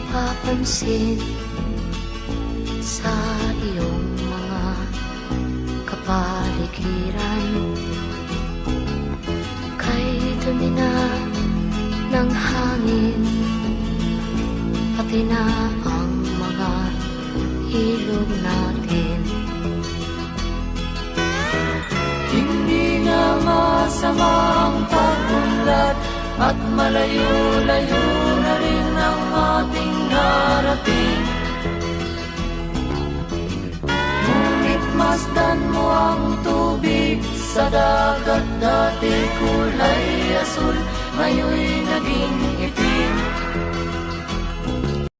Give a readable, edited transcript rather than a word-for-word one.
napapansin sa iyong mga kapaligiran. Kay dumi na ng hangin, pati na ang mga ilog natin. Hindi na masama ang pag-unlad, at malayo-layo na rin ang ating narating. Ngunit masdan mo ang tubig sa dagat, dati kulay asul, ngayon'y naging